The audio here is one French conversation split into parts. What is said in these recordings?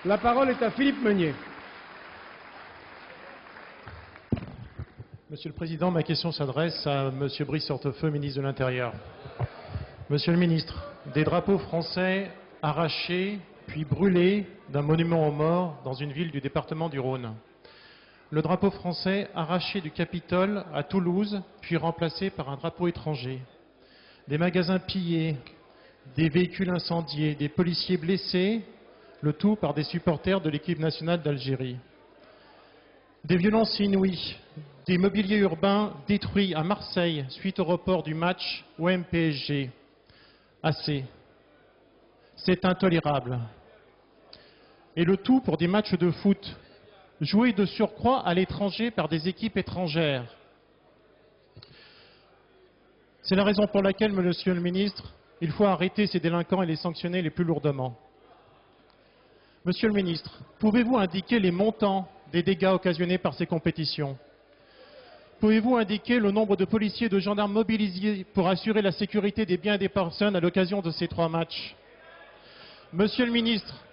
La parole est à Philippe Meunier. Monsieur le Président, ma question s'adresse à Monsieur Brice Hortefeux, ministre de l'Intérieur. Monsieur le ministre, des drapeaux français arrachés puis brûlés d'un monument aux morts dans une ville du département du Rhône. Le drapeau français arraché du Capitole à Toulouse puis remplacé par un drapeau étranger. Des magasins pillés, des véhicules incendiés, des policiers blessés, le tout par des supporters de l'équipe nationale d'Algérie. Des violences inouïes, des mobiliers urbains détruits à Marseille suite au report du match OM-PSG. Assez. C'est intolérable. Et le tout pour des matchs de foot, joués de surcroît à l'étranger par des équipes étrangères. C'est la raison pour laquelle, monsieur le ministre, il faut arrêter ces délinquants et les sanctionner les plus lourdement. Monsieur le ministre, pouvez-vous indiquer les montants des dégâts occasionnés par ces compétitions? Pouvez-vous indiquer le nombre de policiers et de gendarmes mobilisés pour assurer la sécurité des biens et des personnes à l'occasion de ces 3 matchs? Monsieur le ministre,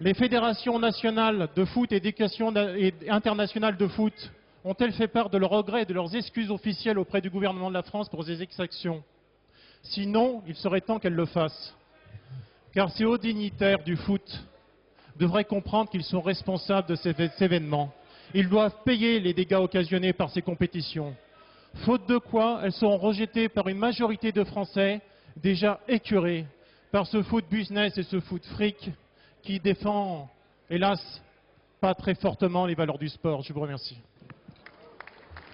les fédérations nationales de foot et internationales de foot ont-elles fait part de leurs regrets et de leurs excuses officielles auprès du gouvernement de la France pour ces exactions? Sinon, il serait temps qu'elles le fassent. Car ces hauts dignitaires du foot devraient comprendre qu'ils sont responsables de ces événements. Ils doivent payer les dégâts occasionnés par ces compétitions. Faute de quoi, elles seront rejetées par une majorité de Français déjà écœurés par ce foot business et ce foot fric qui défend, hélas, pas très fortement les valeurs du sport. Je vous remercie.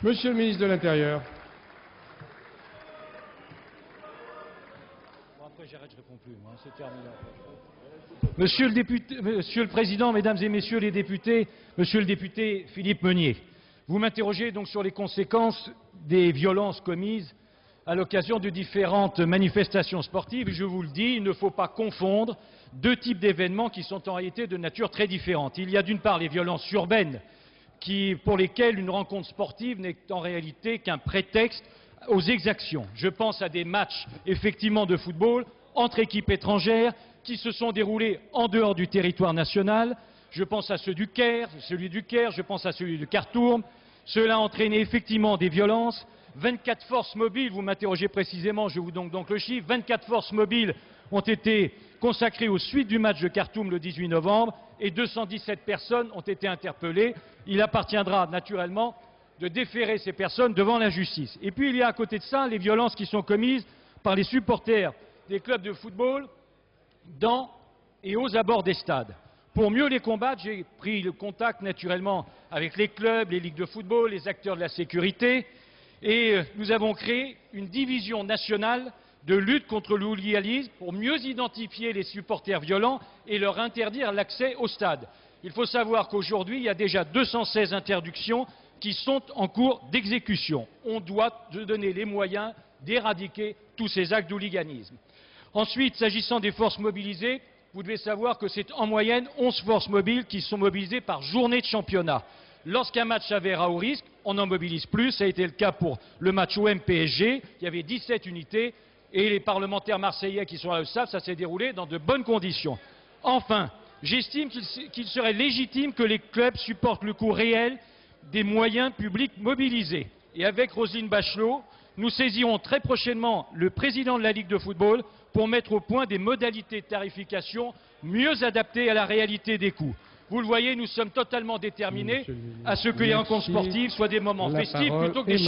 Monsieur le ministre de l'Intérieur. Bon, après j'arrête, je réponds plus, moi, c'est terminé. Monsieur le Président, Mesdames et Messieurs les députés, Monsieur le député Philippe Meunier, vous m'interrogez donc sur les conséquences des violences commises à l'occasion de différentes manifestations sportives. Je vous le dis, il ne faut pas confondre 2 types d'événements qui sont en réalité de nature très différente. Il y a d'une part les violences urbaines pour lesquelles une rencontre sportive n'est en réalité qu'un prétexte aux exactions. Je pense à des matchs effectivement de football entre équipes étrangères qui se sont déroulés en dehors du territoire national. Je pense à celui du Caire, je pense à celui de Khartoum. Cela a entraîné effectivement des violences. 24 forces mobiles, vous m'interrogez précisément, je vous donne donc le chiffre, 24 forces mobiles ont été consacrées aux suites du match de Khartoum le 18 novembre et 217 personnes ont été interpellées. Il appartiendra naturellement de déférer ces personnes devant la justice. Et puis il y a à côté de ça les violences qui sont commises par les supporters des clubs de football dans et aux abords des stades. Pour mieux les combattre, j'ai pris le contact naturellement avec les clubs, les ligues de football, les acteurs de la sécurité et nous avons créé une division nationale de lutte contre le hooliganisme pour mieux identifier les supporters violents et leur interdire l'accès au stade. Il faut savoir qu'aujourd'hui, il y a déjà 216 interdictions qui sont en cours d'exécution. On doit se donner les moyens d'éradiquer tous ces actes d'hooliganisme. Ensuite, s'agissant des forces mobilisées, vous devez savoir que c'est en moyenne 11 forces mobiles qui sont mobilisées par journée de championnat. Lorsqu'un match s'avère à haut risque, on en mobilise plus. Ça a été le cas pour le match OM-PSG. Il y avait 17 unités et les parlementaires marseillais qui sont là au stade, ça s'est déroulé dans de bonnes conditions. Enfin, j'estime qu'il serait légitime que les clubs supportent le coût réel des moyens publics mobilisés. Et avec Roselyne Bachelot, nous saisirons très prochainement le président de la Ligue de football pour mettre au point des modalités de tarification mieux adaptées à la réalité des coûts. Vous le voyez, nous sommes totalement déterminés à ce que les rencontres sportives soient des moments festifs plutôt que des